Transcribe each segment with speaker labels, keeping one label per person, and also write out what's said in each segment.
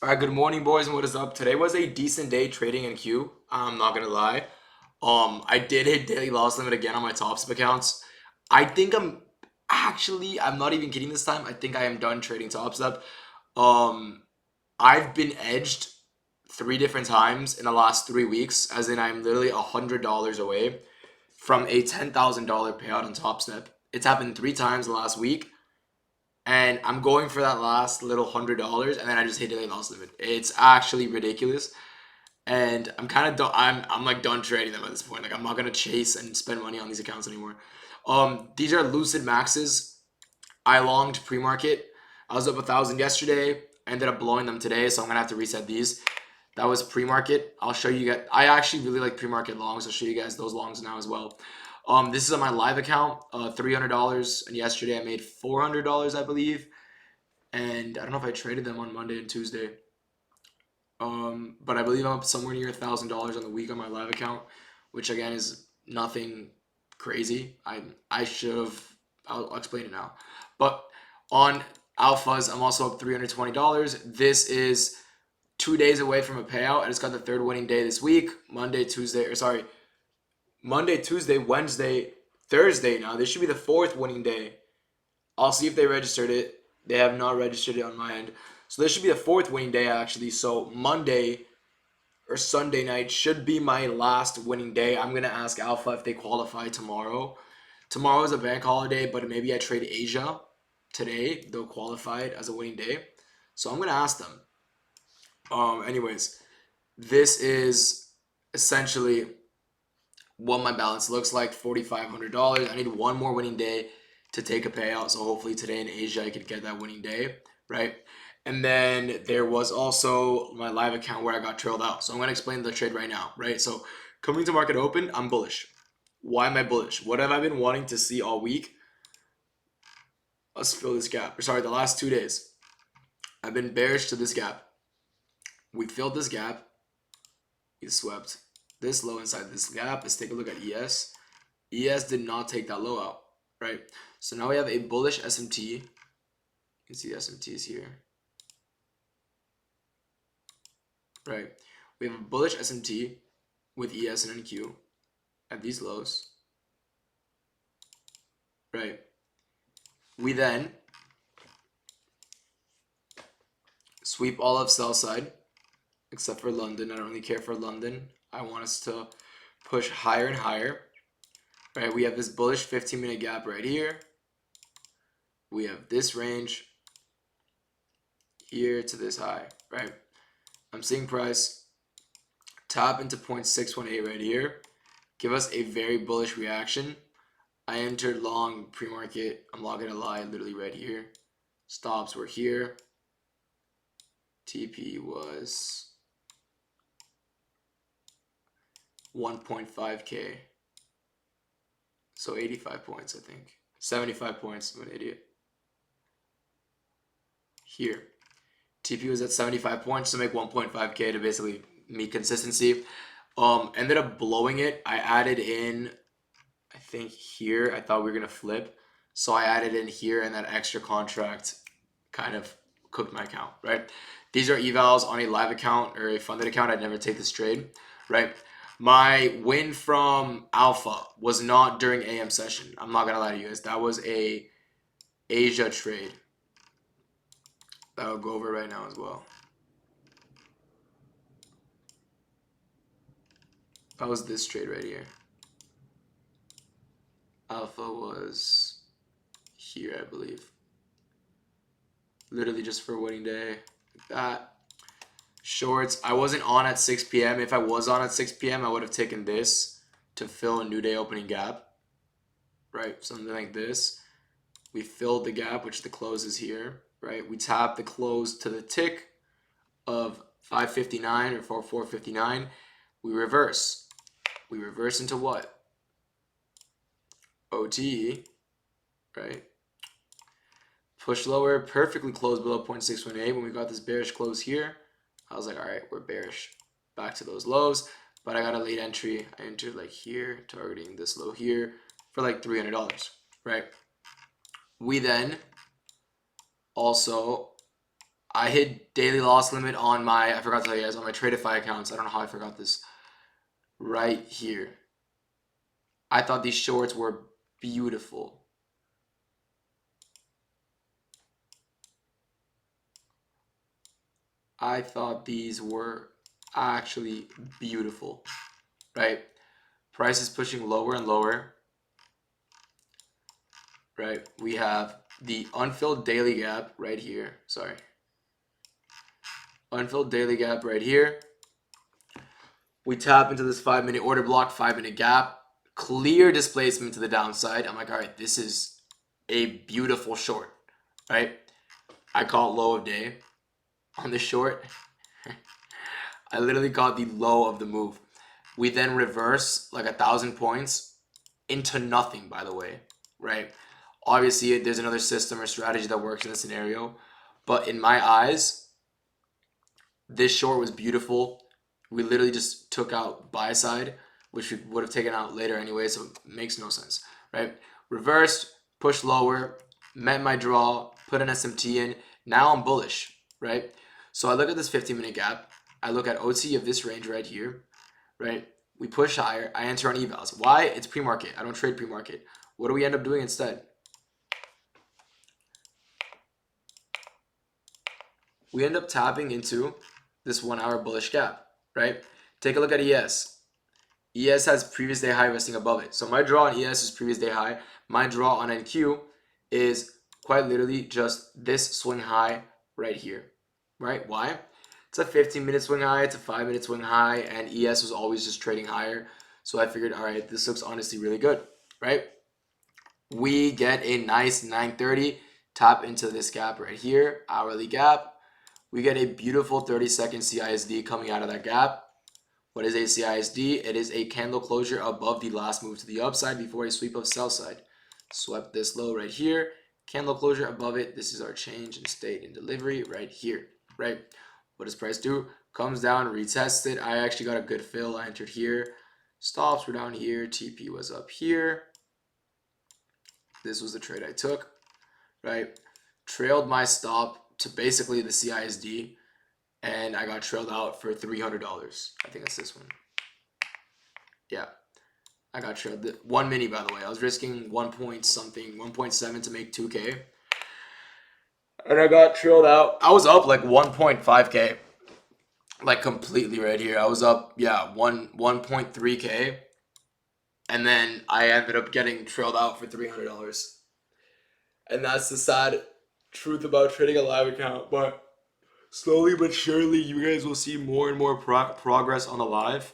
Speaker 1: All right, good morning, boys, and what is up? Today was a decent day trading in Q. I'm not gonna lie. I did hit daily loss limit again on my top accounts. I think I'm not even kidding this time. I think I am done trading top step. Um, I've been edged 3 different times in the last 3 weeks, as in I'm literally $100 away from a $10,000 payout on top step. It's happened 3 times in the last week, and I'm going for that last little $100, and then I just hit daily loss limit. It's actually ridiculous, and I'm kind of done. I'm like done trading them at this point. Like I'm not gonna chase and spend money on these accounts anymore. These are lucid maxes. I longed pre-market. I was up 1,000 yesterday. I ended up blowing them today, so I'm gonna have to reset these. That was pre-market. I'll show you guys. I actually really like pre-market longs. I'll show you guys those longs now as well. This is on my live account, $300, and yesterday I made $400, I believe. And I don't know if I traded them on Monday and Tuesday. But I believe I'm up somewhere near $1,000 on the week on my live account, which again is nothing crazy. I should have. I'll explain it now. But on alphas, I'm also up $320. This is 2 days away from a payout. I just got the third winning day this week. Monday, Tuesday, Wednesday, Thursday. Now this should be the fourth winning day. I'll see if they registered it. They have not registered it on my end. So this should be the fourth winning day actually. So Monday or Sunday night should be my last winning day. I'm gonna ask Alpha if they qualify tomorrow. Tomorrow is a bank holiday, but maybe I trade Asia today. They'll qualify it as a winning day. So I'm gonna ask them. Anyways, this is essentially what my balance looks like, $4,500. I need one more winning day to take a payout. So hopefully today in Asia, I could get that winning day, right? And then there was also my live account where I got trailed out. So I'm going to explain the trade right now, right? So coming to market open, I'm bullish. Why am I bullish? What have I been wanting to see all week? Let's fill this gap. Sorry, the last 2 days. I've been bearish to this gap. We filled this gap. We swept this low inside this gap. Let's take a look at ES. ES did not take that low out, right? So now we have a bullish SMT. You can see the SMTs here, right? We have a bullish SMT with ES and NQ at these lows, right? We then sweep all of sell side, except for London. I don't really care for London. I want us to push higher and higher, right? We have this bullish 15-minute gap right here. We have this range here to this high, right? I'm seeing price tap into 0.618 right here. Give us a very bullish reaction. I entered long pre-market. I'm not gonna lie, literally right here. Stops were here. TP was 1.5K. So 85 points, I think. 75 points. I'm an idiot. Here. TP was at 75 points to make 1.5K to basically meet consistency. Ended up blowing it. I added in, I think here, I thought we were gonna flip. So I added in here, and that extra contract kind of cooked my account, right? These are evals on a live account or a funded account. I'd never take this trade, right? My win from Alpha was not during AM session. I'm not gonna lie to you guys. That was a Asia trade that I'll go over right now as well. That was this trade right here. Alpha was here, I believe. Literally just for a winning day. Like that. Shorts. I wasn't on at 6 p.m. If I was on at 6 p.m., I would have taken this to fill a new day opening gap. Right? Something like this. We filled the gap, which the close is here. Right? We tap the close to the tick of 559 or 459. We reverse. We reverse into what? OTE, right? Push lower, perfectly closed below 0.618. When we got this bearish close here, I was like, all right, we're bearish. Back to those lows, but I got a late entry. I entered like here, targeting this low here for like $300, right? We then also I hit daily loss limit on my, I forgot to tell you guys, on my Tradify accounts. I don't know how I forgot this. Right here. I thought these shorts were beautiful. I thought these were actually beautiful, right? Price is pushing lower and lower, right? We have the unfilled daily gap right here. Sorry. Unfilled daily gap right here. We tap into this 5-minute order block, 5-minute gap, clear displacement to the downside. I'm like, all right, this is a beautiful short, right? I call it low of day on the short. I literally got the low of the move. We then reverse like 1,000 points into nothing, by the way, right? Obviously, there's another system or strategy that works in this scenario, but in my eyes, this short was beautiful. We literally just took out buy side, which we would have taken out later anyway, so it makes no sense, right? Reversed, push lower, met my draw, put an SMT in. Now I'm bullish, right? So I look at this 15-minute gap. I look at OT of this range right here, right? We push higher. I enter on evals. Why? It's pre-market. I don't trade pre-market. What do we end up doing instead? We end up tapping into this 1-hour bullish gap, right? Take a look at ES. ES has previous day high resting above it. So my draw on ES is previous day high. My draw on NQ is quite literally just this swing high right here, right? Why? It's a 15-minute swing high, it's a 5-minute swing high, and ES was always just trading higher. So I figured, all right, this looks honestly really good, right? We get a nice 930, tap into this gap right here, hourly gap. We get a beautiful 30-second CISD coming out of that gap. What is a CISD? It is a candle closure above the last move to the upside before a sweep of sell side. Swept this low right here. Candle closure above it. This is our change in state in delivery right here, right? What does price do? Comes down, retests it. I actually got a good fill. I entered here. Stops were down here. TP was up here. This was the trade I took, right? Trailed my stop to basically the CISD. And I got trailed out for $300. I think that's this one. Yeah, I got trailed. 1 mini, by the way. I was risking 1 point something, 1.7 to make 2K. And I got trailed out. I was up like 1.5K. Like completely right here. I was up, yeah, 1.3K. And then I ended up getting trailed out for $300. And that's the sad truth about trading a live account. But slowly but surely, you guys will see more and more progress on the live.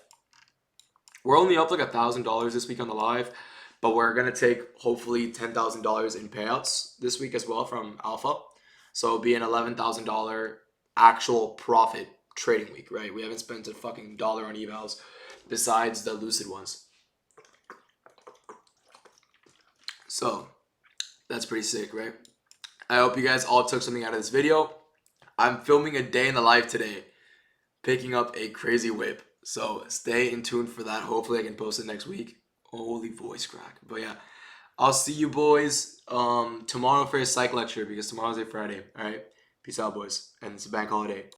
Speaker 1: We're only up like $1,000 this week on the live, but we're gonna take hopefully $10,000 in payouts this week as well from Alpha. So it'll be an $11,000 actual profit trading week, right? We haven't spent a fucking dollar on evals besides the lucid ones. So that's pretty sick, right? I hope you guys all took something out of this video. I'm filming a day in the life today, picking up a crazy whip. So stay in tune for that. Hopefully I can post it next week. Holy voice crack. But yeah, I'll see you boys tomorrow for a psych lecture because tomorrow's a Friday. All right. Peace out, boys. And it's a bank holiday.